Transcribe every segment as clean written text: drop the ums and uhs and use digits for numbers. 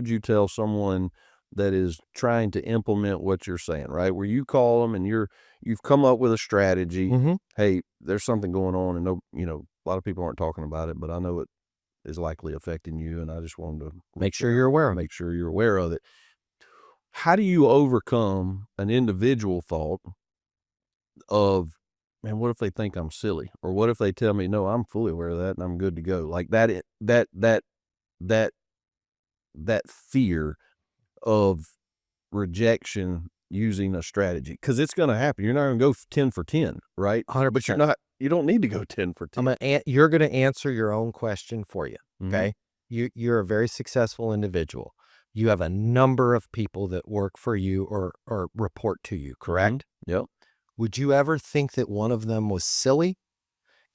would you tell someone that is trying to implement what you're saying, right? Where you call them and you've come up with a strategy. Mhm. Hey, there's something going on, and no, a lot of people aren't talking about it, but I know it is likely affecting you, and I just wanted to Make reach sure out you're aware of it. make sure you're aware of it. How do you overcome an individual thought of, man, what if they think I'm silly? Or what if they tell me, no, I'm fully aware of that and I'm good to go? Like that that fear of rejection using a strategy, because it's going to happen. You're not going to go 10 for 10, right? But 100%. you don't need to go 10 for 10. You're gonna answer your own question for you, Mhm. okay? You're a very successful individual. You have a number of people that work for you or report to you, correct? Yep. Would you ever think that one of them was silly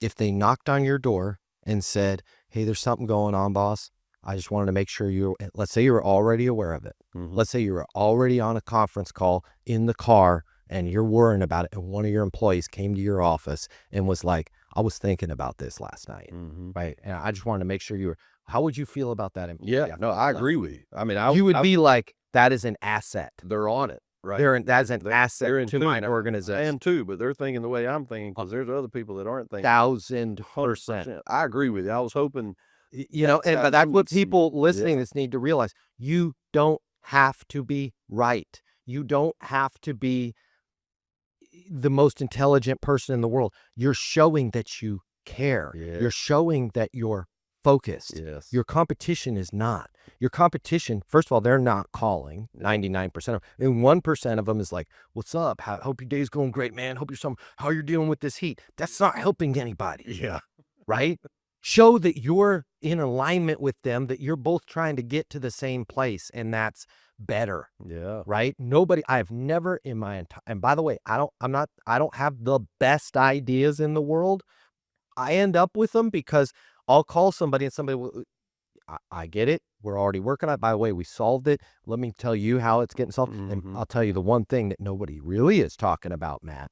if they knocked on your door and said, "Hey, there's something going on, boss. I just wanted to make sure let's say you were already aware of it. Mhm. Let's say you were already on a conference call in the car and you're worrying about it, and one of your employees came to your office and was like, I was thinking about this last night, Mhm. right? And I just wanted to make sure you were, how would you feel about that employee? Yeah, no, I agree with you. I mean, You would I be like, that is an asset. they're on it, right? That's an asset They're in to tune. my Now, I organization. am too, but they're thinking the way I'm thinking, because there's other people that aren't thinking 1,000%. 100%. I agree with you. I was hoping You know, that but that's you what would see. people listening Yeah. to this need to realize. You don't have to be right. You don't have to be the most intelligent person in the world. You're showing that you care. Yeah. You're showing that you're focused. Yes. Your competition is not. Your competition, first of all, they're not calling 99% of them. And 1% of them is like, what's up? Hope your day's going great, man. How you're dealing with this heat. That's not helping anybody. Yeah. Right? Show that you're in alignment with them, that you're both trying to get to the same place, and that's better, Yeah. right? I've never in my entire, and by the way, I don't have the best ideas in the world. I end up with them because I'll call somebody and somebody will, I get it. We're already working on it. By the way, we solved it. Let me tell you how it's getting solved. And Mhm. I'll tell you the one thing that nobody really is talking about, Matt,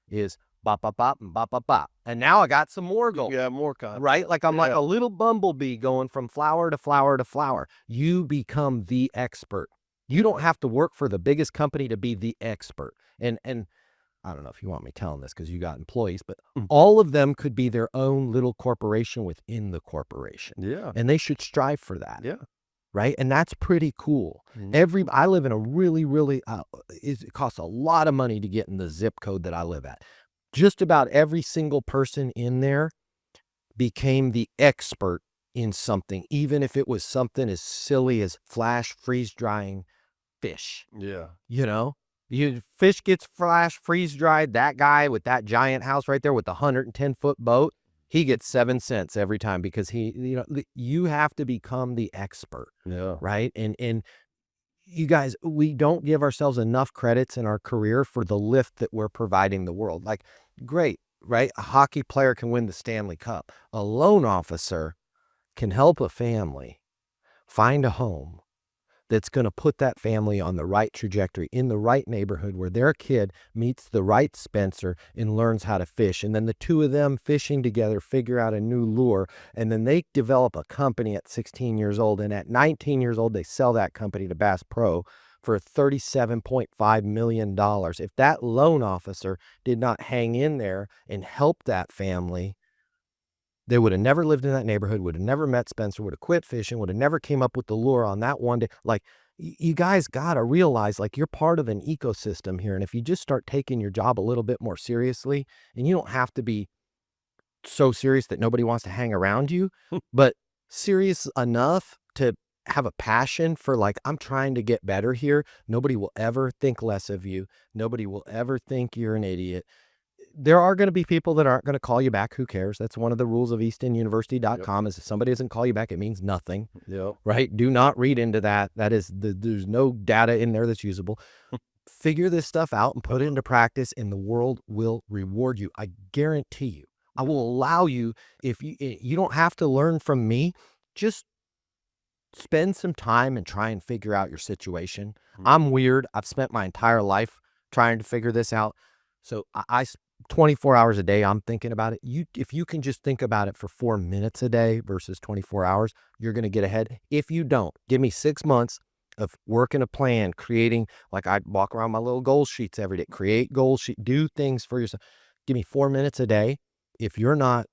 is bop, bop, bop, and bop, bop, bop. And now I got some more going. You got more content. Right? Like I'm like Yeah. a little bumblebee going from flower to flower to flower. You become the expert. You don't have to work for the biggest company to be the expert. And I don't know if you want me telling this because you got employees, but Mm. all of them could be their own little corporation within the corporation. Yeah. And they should strive for that. Yeah. Right? And that's pretty cool. Mhm. I live in a really, it costs a lot of money to get in the zip code that I live at. Just about every single person in there became the expert in something, even if it was something as silly as flash freeze drying fish. Yeah. You know, fish gets flash freeze dried. That guy with that giant house right there with the 110-foot boat, he gets 7 cents every time because you have to become the expert, Yeah. right? And you guys, we don't give ourselves enough credits in our career for the lift that we're providing the world. Like, great, right? A hockey player can win the Stanley Cup. A loan officer can help a family find a home that's going to put that family on the right trajectory in the right neighborhood where their kid meets the right Spencer and learns how to fish. And then the two of them fishing together figure out a new lure. And then they develop a company at 16 years old. And at 19 years old, they sell that company to Bass Pro for $37.5 million. If that loan officer did not hang in there and help that family, they would have never lived in that neighborhood, would have never met Spencer, would have quit fishing, would have never came up with the lure on that one day. Like, you guys got to realize, like, you're part of an ecosystem here. And if you just start taking your job a little bit more seriously, and you don't have to be so serious that nobody wants to hang around you, but serious enough to have a passion for, like, I'm trying to get better here. Nobody will ever think less of you. Nobody will ever think you're an idiot. There are going to be people that aren't going to call you back. Who cares? That's one of the rules of eastonuniversity.com is if somebody doesn't call you back, it means nothing, Yep. right? Do not read into that. There's no data in there that's usable. Figure this stuff out and put it into practice, and the world will reward you. I guarantee you. I will allow you, if you don't have to learn from me, just spend some time and try and figure out your situation. Mhm. I'm weird. I've spent my entire life trying to figure this out. So 24 hours a day, I'm thinking about it. If you can just think about it for 4 minutes a day versus 24 hours, you're going to get ahead. If you don't, give me 6 months of working a plan, creating, like I walk around my little goal sheets every day, create goal sheet, do things for yourself. Give me 4 minutes a day. If you're not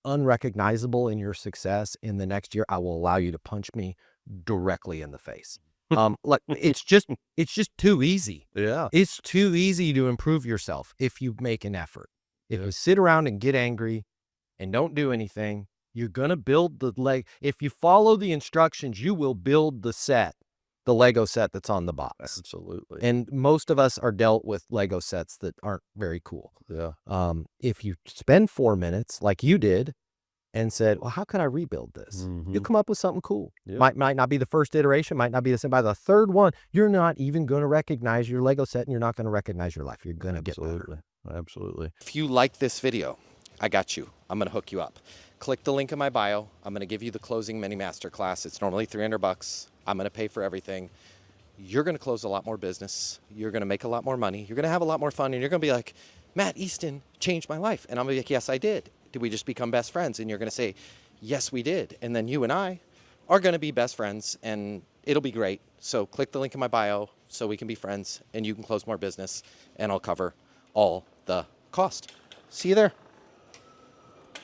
unrecognizable in your success in the next year, I will allow you to punch me directly in the face. Like it's just too easy. Yeah. It's too easy to improve yourself if you make an effort. If you sit around and get angry and don't do anything, you're going to build the leg. If you follow the instructions, you will build the Lego set that's on the box. Absolutely. And most of us are dealt with Lego sets that aren't very cool. Yeah. If you spend 4 minutes like you did and said, well, how can I rebuild this? You'll come up with something cool. Yeah. Might not be the first iteration, might not be the same. By the third one, you're not even going to recognize your Lego set and you're not going to recognize your life. You're going to get better. Absolutely. Absolutely. If you like this video, I got you. I'm going to hook you up. Click the link in my bio. I'm going to give you the closing mini masterclass. It's normally $300. I'm going to pay for everything. You're going to close a lot more business. You're going to make a lot more money. You're going to have a lot more fun. And you're going to be like, Matt Easton changed my life. And I'm going to be like, yes, I did. Did we just become best friends? And you're going to say, yes, we did. And then you and I are going to be best friends and it'll be great. So click the link in my bio so we can be friends and you can close more business and I'll cover all the cost. See you there.